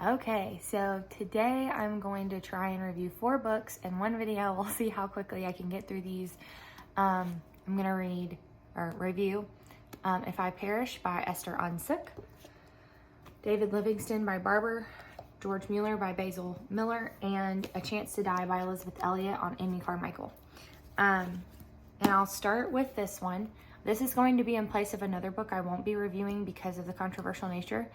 Okay, so today I'm going to try and review 4 books in one video. We'll see how quickly I can get through these. I'm going to read or review If I Perish by Esther on Sook, David Livingston by Barbour, George Muller by Basil Muller, and A Chance to Die by Elizabeth Elliot on Amy Carmichael. And I'll start with this one. This is going to be in place of another book I won't be reviewing because of the controversial nature.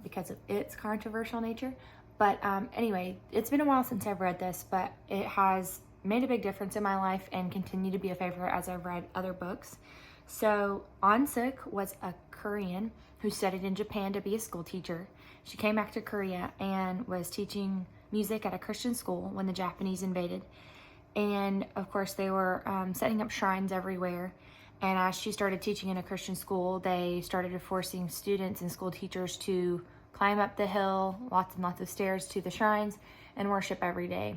Because of its controversial nature. But anyway, it's been a while since I've read this, but it has made a big difference in my life and continue to be a favorite as I've read other books. So, On Sook was a Korean who studied in Japan to be a school teacher. She came back to Korea and was teaching music at a Christian school when the Japanese invaded. And of course, they were setting up shrines everywhere. And as she started teaching in a Christian school, they started forcing students and school teachers to climb up the hill, lots and lots of stairs to the shrines, and worship every day.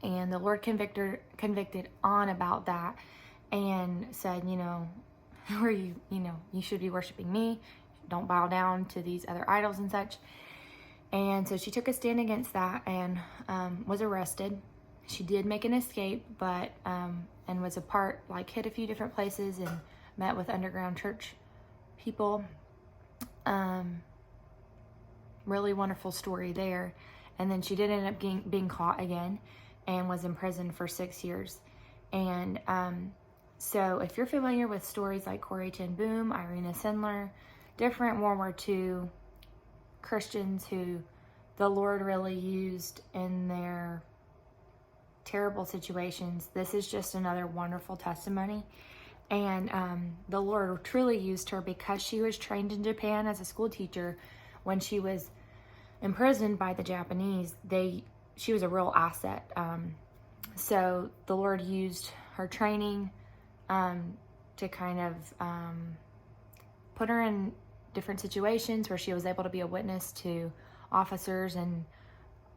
And the Lord convicted on about that and said, who are you? You should be worshiping me. Don't bow down to these other idols and such. And so she took a stand against that and was arrested. She did make an escape, but and was hid a few different places and met with underground church people. Really wonderful story there. And then she did end up being caught again and was in prison for 6 years. And so if you're familiar with stories like Corrie ten Boom, Irena Sendler, different World War II Christians who the Lord really used in their terrible situations, this is just another wonderful testimony. And the Lord truly used her because she was trained in Japan as a school teacher. When she was imprisoned by the Japanese, she was a real asset. So the Lord used her training to kind of put her in different situations where she was able to be a witness to officers, and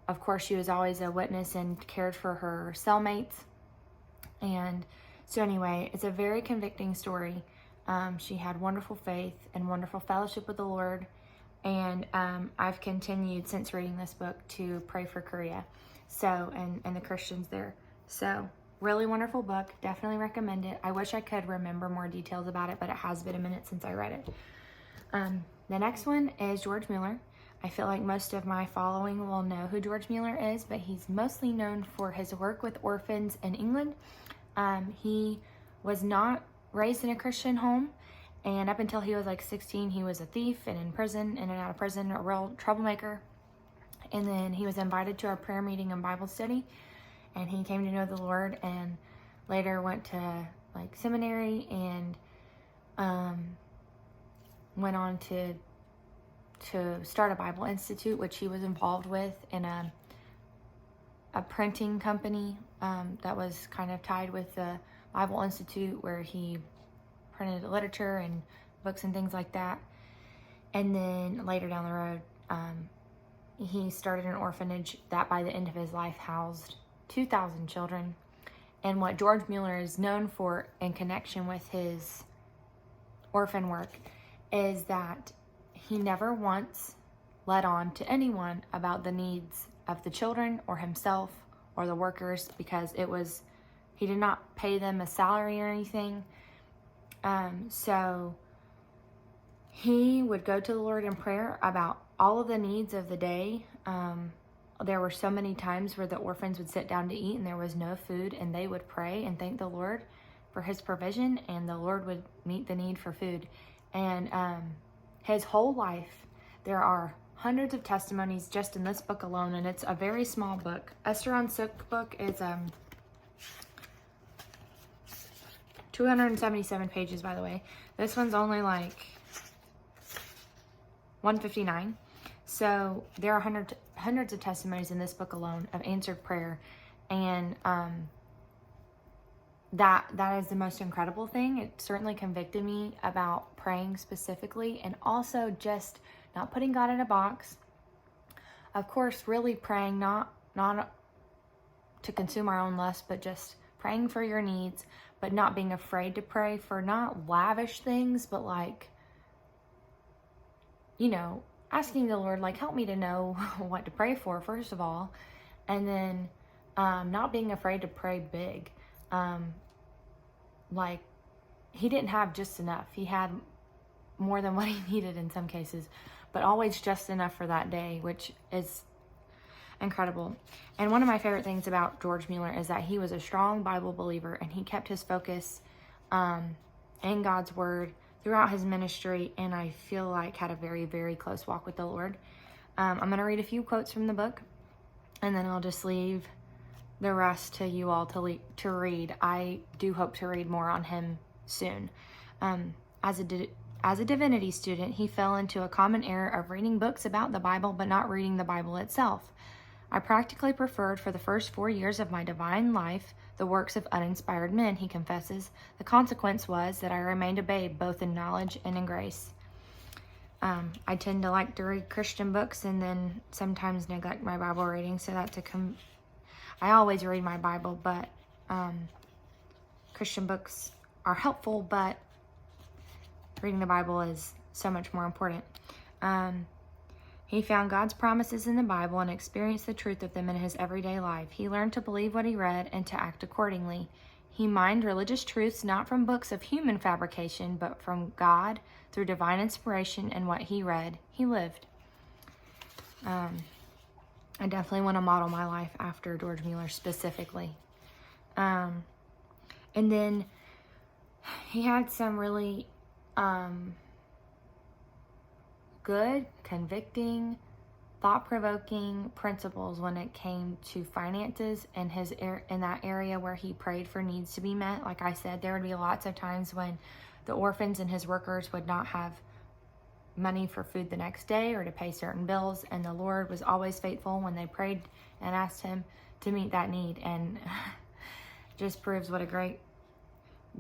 of course, she was always a witness and cared for her cellmates. And so anyway, it's a very convicting story. She had wonderful faith and wonderful fellowship with the Lord. And I've continued since reading this book to pray for Korea. So, and the Christians there. So, really wonderful book. Definitely recommend it. I wish I could remember more details about it, but it has been a minute since I read it. The next one is George Muller. I feel like most of my following will know who George Muller is, but he's mostly known for his work with orphans in England. He was not raised in a Christian home, and up until he was like 16, he was a thief and in prison, in and out of prison, a real troublemaker. And then he was invited to a prayer meeting and Bible study, and he came to know the Lord, and later went to seminary and went on to start a Bible Institute, which he was involved with in a printing company that was kind of tied with the Bible Institute, where he printed literature and books and things like that. And then later down the road, he started an orphanage that by the end of his life housed 2,000 children. And what George Muller is known for in connection with his orphan work is that he never once let on to anyone about the needs of the children or himself or the workers, because he did not pay them a salary or anything. So he would go to the Lord in prayer about all of the needs of the day. There were so many times where the orphans would sit down to eat and there was no food, and they would pray and thank the Lord for his provision, and the Lord would meet the need for food. And his whole life, there are hundreds of testimonies just in this book alone, and it's a very small book. Esther on Sook book is 277 pages, by the way. This one's only 159. So there are hundreds of testimonies in this book alone of answered prayer, and that is the most incredible thing. It certainly convicted me about praying specifically, and also just not putting God in a box. Of course, really praying not to consume our own lust, but just praying for your needs, but not being afraid to pray for not lavish things, but asking the Lord, like, help me to know what to pray for, first of all. And then not being afraid to pray big. Like, he didn't have just enough. He had more than what he needed in some cases, but always just enough for that day, which is incredible. And one of my favorite things about George Muller is that he was a strong Bible believer, and he kept his focus in God's word throughout his ministry, and I feel like had a very, very close walk with the Lord. I'm going to read a few quotes from the book, and then I'll just leave the rest to you all to read. I do hope to read more on him soon. As a divinity student, he fell into a common error of reading books about the Bible but not reading the Bible itself. I practically preferred for the first 4 years of my divine life the works of uninspired men, he confesses. The consequence was that I remained a babe both in knowledge and in grace. I tend to like to read Christian books and then sometimes neglect my Bible reading, so that's I always read my Bible, but Christian books are helpful, but reading the Bible is so much more important. He found God's promises in the Bible and experienced the truth of them in his everyday life. He learned to believe what he read and to act accordingly. He mined religious truths not from books of human fabrication, but from God through divine inspiration, and what he read, he lived. I definitely want to model my life after George Muller specifically. And then he had some really good, convicting, thought-provoking principles when it came to finances and in that area where he prayed for needs to be met. Like I said, there would be lots of times when the orphans and his workers would not have money for food the next day or to pay certain bills, and the Lord was always faithful when they prayed and asked him to meet that need. And just proves what a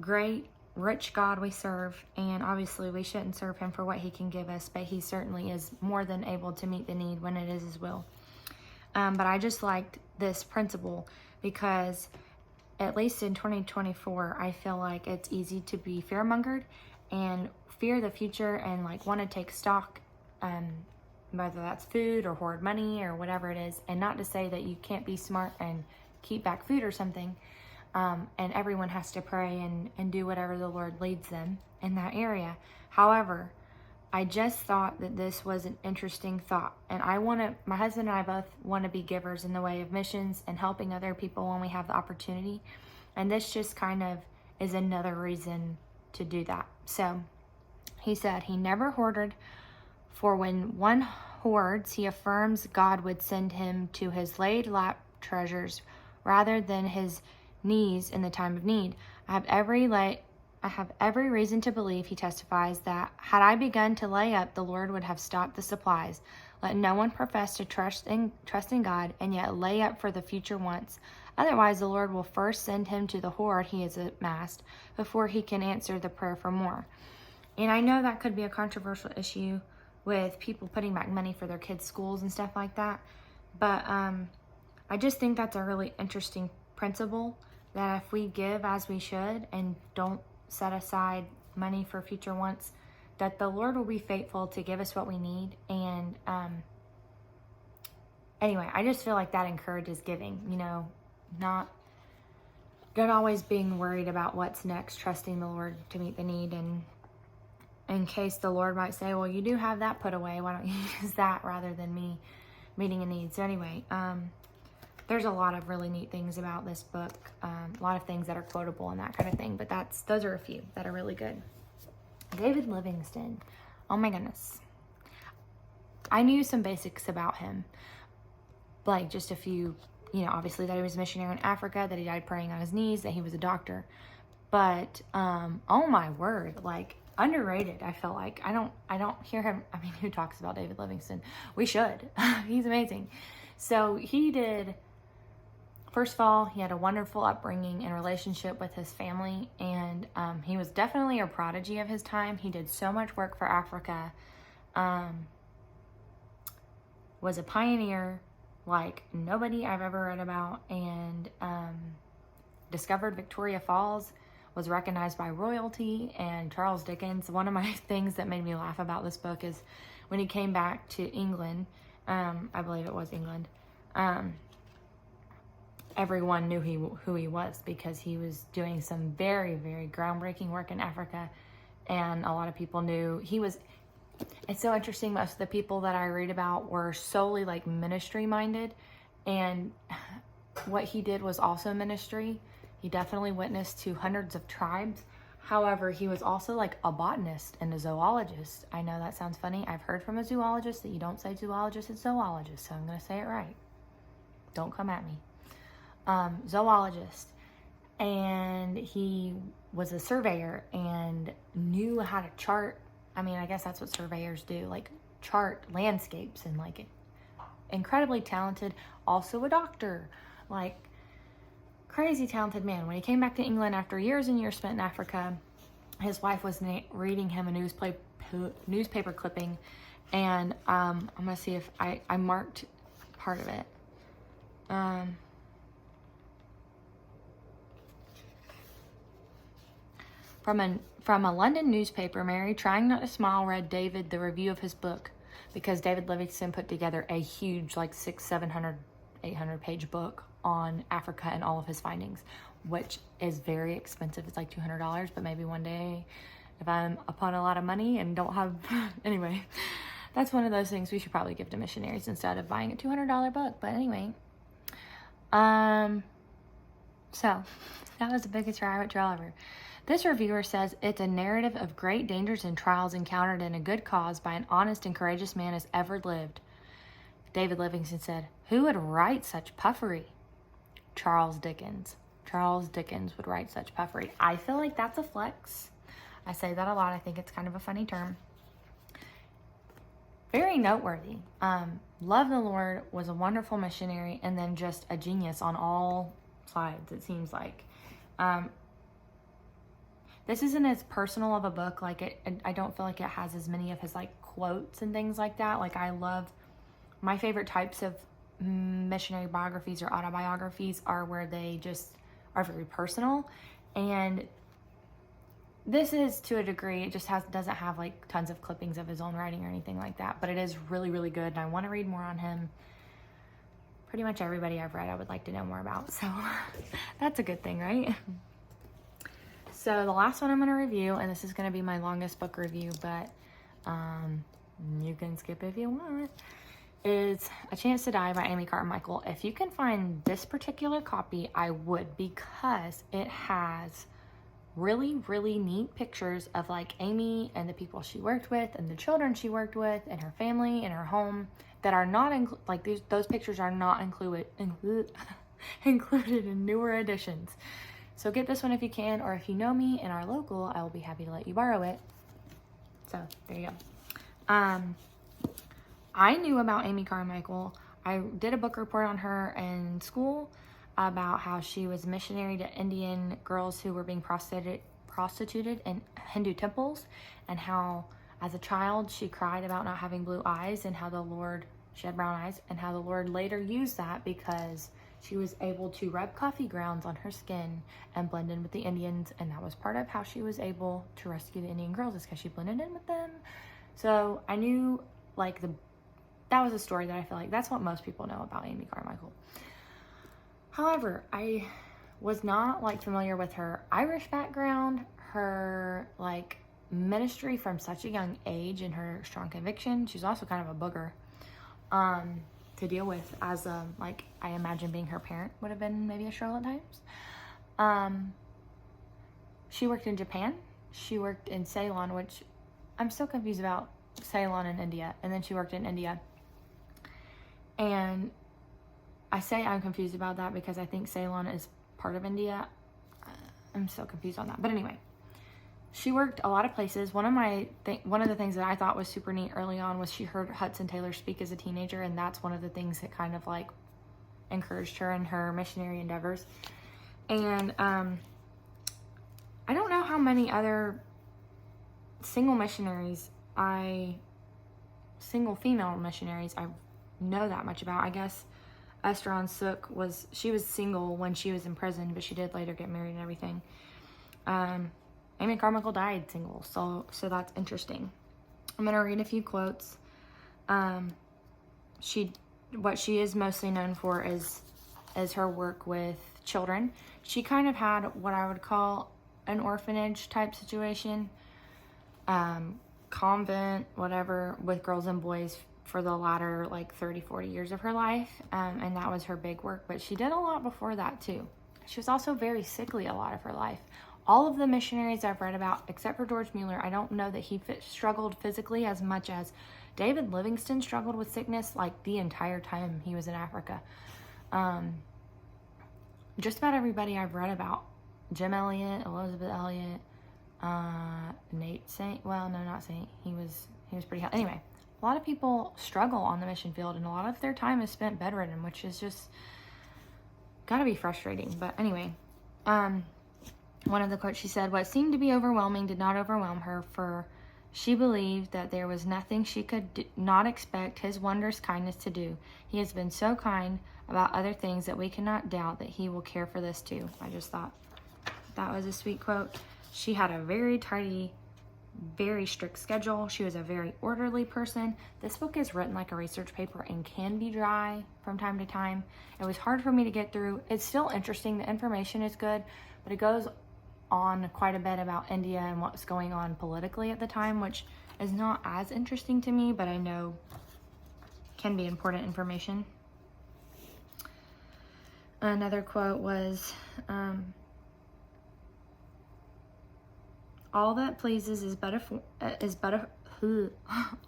great rich God we serve. And obviously we shouldn't serve him for what he can give us, but he certainly is more than able to meet the need when it is his will. But I just liked this principle because at least in 2024, I feel like it's easy to be fear-mongered and fear the future and like want to take stock, whether that's food or hoard money or whatever it is. And not to say that you can't be smart and keep back food or something. And everyone has to pray and do whatever the Lord leads them in that area. However, I just thought that this was an interesting thought. And my husband and I both want to be givers in the way of missions and helping other people when we have the opportunity. And this just kind of is another reason to do that. So he said he never hoarded, for when one hoards, he affirms God would send him to his laid lap treasures rather than his knees in the time of need. I have every reason to believe, he testifies, that had I begun to lay up, the Lord would have stopped the supplies. Let no one profess to trust in God and yet lay up for the future wants. Otherwise, the Lord will first send him to the hoard he has amassed before he can answer the prayer for more. And I know that could be a controversial issue with people putting back money for their kids' schools and stuff like that. But I just think that's a really interesting principle, that if we give as we should and don't set aside money for future wants, that the Lord will be faithful to give us what we need. And anyway, I just feel like that encourages giving, not always being worried about what's next, trusting the Lord to meet the need. And in case the Lord might say, well, you do have that put away, why don't you use that rather than me meeting a need? So anyway, there's a lot of really neat things about this book, a lot of things that are quotable and that kind of thing, but those are a few that are really good. David Livingston. Oh my goodness. I knew some basics about him, like just a few, obviously that he was a missionary in Africa, that he died praying on his knees, that he was a doctor, but oh my word, like underrated. I feel like I don't hear him. I mean, who talks about David Livingston? We should. He's amazing. So he did. First of all, he had a wonderful upbringing and relationship with his family, and he was definitely a prodigy of his time. He did so much work for Africa, was a pioneer like nobody I've ever read about, and discovered Victoria Falls, was recognized by royalty and Charles Dickens. One of my things that made me laugh about this book is when he came back to England, I believe it was England, everyone knew who he was, because he was doing some very, very groundbreaking work in Africa, and a lot of people knew he was. It's so interesting. Most of the people that I read about were solely like ministry minded, and what he did was also ministry. He definitely witnessed to hundreds of tribes. However, he was also like a botanist and a zoologist. I know that sounds funny. I've heard from a zoologist that you don't say zoologist, it's zoologist, so I'm going to say it right. Don't come at me. Zoologist. And he was a surveyor and knew how to chart. I mean, I guess that's what surveyors do, like chart landscapes, and like incredibly talented. Also a doctor, like crazy talented man. When he came back to England after years and years spent in Africa, his wife was reading him a newspaper clipping, and I'm gonna see if I marked part of it. From a London newspaper, Mary, trying not to smile, read David the review of his book, because David Livingston put together a huge, like 600, 700, 800-page book on Africa and all of his findings, which is very expensive. It's like $200, but maybe one day, if I'm upon a lot of money and don't have, anyway, that's one of those things we should probably give to missionaries instead of buying a $200 book. But anyway, so that was the biggest rabbit trail ever. This reviewer says it's a narrative of great dangers and trials encountered in a good cause by an honest and courageous man as ever lived. David Livingston said, "Who would write such puffery?" Charles Dickens. Charles Dickens would write such puffery. I feel like that's a flex. I say that a lot. I think it's kind of a funny term. Very noteworthy. Loved the Lord, was a wonderful missionary, and then just a genius on all sides, it seems like. This isn't as personal of a book. Like I don't feel like it has as many of his like quotes and things like that. Like I love, my favorite types of missionary biographies or autobiographies are where they just are very personal. And this is, to a degree, it just doesn't have like tons of clippings of his own writing or anything like that. But it is really, really good. And I want to read more on him. Pretty much everybody I've read I would like to know more about. So that's a good thing, right? So the last one I'm going to review, and this is going to be my longest book review, but you can skip if you want, is A Chance to Die by Amy Carmichael. If you can find this particular copy, I would, because it has really, really neat pictures of like Amy and the people she worked with and the children she worked with and her family and her home that are not those pictures are not included in newer editions. So get this one if you can, or if you know me and are local, I will be happy to let you borrow it. So there you go. I knew about Amy Carmichael. I did a book report on her in school about how she was a missionary to Indian girls who were being prostituted in Hindu temples, and how as a child she cried about not having blue eyes, and how she had brown eyes, and how the Lord later used that because she was able to rub coffee grounds on her skin and blend in with the Indians, and that was part of how she was able to rescue the Indian girls, is because she blended in with them. So I knew that was a story that I feel like that's what most people know about Amy Carmichael. However, I was not familiar with her Irish background, her ministry from such a young age, and her strong conviction. She's also kind of a booger to deal with, as I imagine being her parent would have been maybe a struggle at times. She worked in Japan. She worked in Ceylon, which I'm still confused about Ceylon in India. And then she worked in India. And I say I'm confused about that because I think Ceylon is part of India. I'm so confused on that. But anyway, she worked a lot of places. One of the things that I thought was super neat early on was she heard Hudson Taylor speak as a teenager, and that's one of the things that kind of encouraged her in her missionary endeavors. And I don't know how many other single female missionaries I know that much about. I guess Esther on Sook was single when she was in prison, but she did later get married and everything. Amy Carmichael died single, so that's interesting. I'm going to read a few quotes. what she is mostly known for is her work with children. She kind of had what I would call an orphanage type situation, convent, whatever, with girls and boys for the latter 30-40 years of her life, and that was her big work. But she did a lot before that too. She was also very sickly a lot of her life. All of the missionaries I've read about, except for George Muller, I don't know that he struggled physically as much as David Livingston struggled with sickness the entire time he was in Africa. Just about everybody I've read about, Jim Elliot, Elizabeth Elliot, Nate Saint, well, no, not Saint, he was pretty healthy. Anyway, a lot of people struggle on the mission field, and a lot of their time is spent bedridden, which is just gotta be frustrating. But anyway, one of the quotes she said, "What seemed to be overwhelming did not overwhelm her, for she believed that there was nothing she could not expect his wondrous kindness to do. He has been so kind about other things that we cannot doubt that he will care for this too." I just thought that was a sweet quote. She had a very tidy, very strict schedule. She was a very orderly person. This book is written like a research paper and can be dry from time to time. It was hard for me to get through. It's still interesting. The information is good, but it goes on quite a bit about India and what's going on politically at the time, which is not as interesting to me, but I know can be important information. Another quote was, all that pleases is but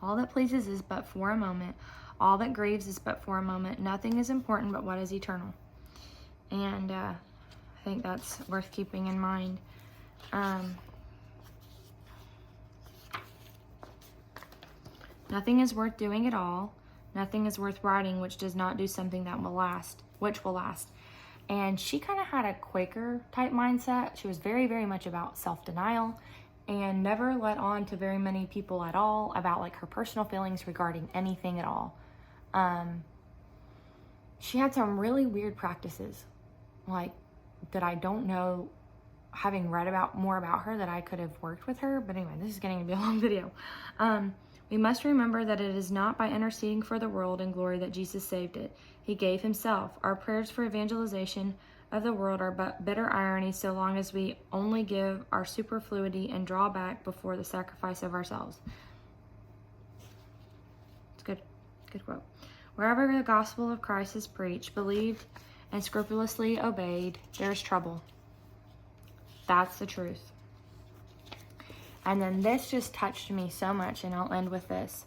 all that pleases is but for a moment. All that grieves is but for a moment. Nothing is important but what is eternal. And I think that's worth keeping in mind. Nothing is worth doing at all. Nothing is worth writing which does not do something that will last, which will last. And she kind of had a Quaker type mindset. She was very, very much about self-denial and never let on to very many people at all about her personal feelings regarding anything at all. She had some really weird practices, that I don't know, having read more about her, that I could have worked with her. But anyway, this is getting to be a long video. We must remember that it is not by interceding for the world in glory that Jesus saved it. He gave himself. Our prayers for evangelization of the world are but bitter irony so long as we only give our superfluity and draw back before the sacrifice of ourselves. It's good. Good quote. Wherever the gospel of Christ is preached, believed, and scrupulously obeyed, there's trouble. That's the truth. And then this just touched me so much, and I'll end with this.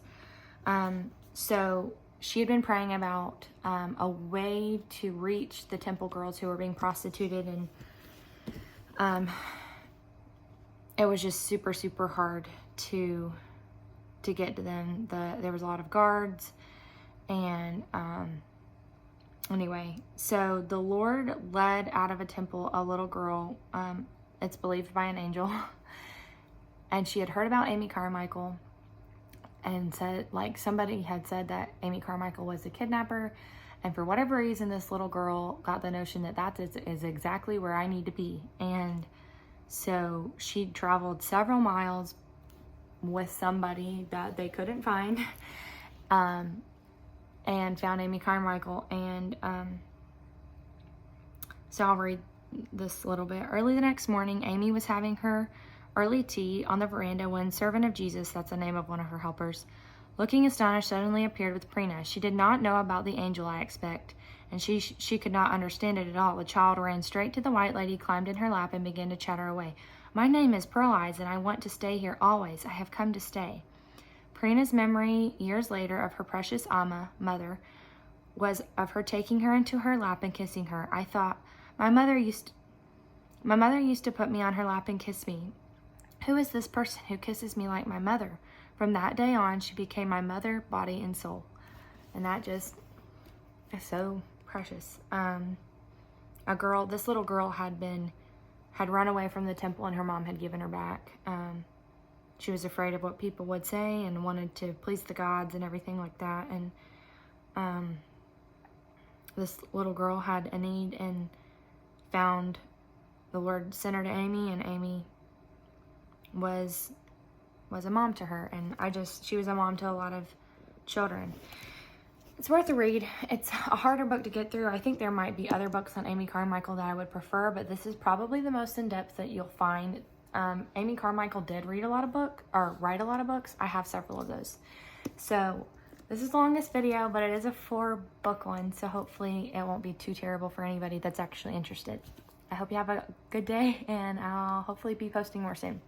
So she had been praying about a way to reach the temple girls who were being prostituted, and it was just super, super hard to get to them. There was a lot of guards, and anyway, so the Lord led out of a temple a little girl, it's believed by an angel, and she had heard about Amy Carmichael, and said, somebody had said that Amy Carmichael was the kidnapper, and for whatever reason, this little girl got the notion that is exactly where I need to be. And so she traveled several miles with somebody that they couldn't find, and found Amy Carmichael. And so I'll read this a little bit. Early the next morning, Amy was having her early tea on the veranda when servant of Jesus, that's the name of one of her helpers, looking astonished, suddenly appeared with Prina. She did not know about the angel, I expect, and she could not understand it at all. The child ran straight to the white lady, climbed in her lap, and began to chatter away. "My name is Pearl Eyes, and I want to stay here always. I have come to stay." Prina's memory, years later, of her precious Amma, mother, was of her taking her into her lap and kissing her. I thought, my mother used to put me on her lap and kiss me. Who is this person who kisses me like my mother? From that day on, she became my mother, body and soul. And that just is so precious. This little girl had run away from the temple, and her mom had given her back. She was afraid of what people would say and wanted to please the gods and everything like that. And this little girl had a need and found the Lord sent her to Amy, and Amy was a mom to her. And she was a mom to a lot of children. It's worth a read. It's a harder book to get through. I think there might be other books on Amy Carmichael that I would prefer, but this is probably the most in-depth that you'll find. Amy Carmichael did write a lot of books. I have several of those. So this is the longest video, but it is a 4-book one, so hopefully it won't be too terrible for anybody that's actually interested. I hope you have a good day, and I'll hopefully be posting more soon.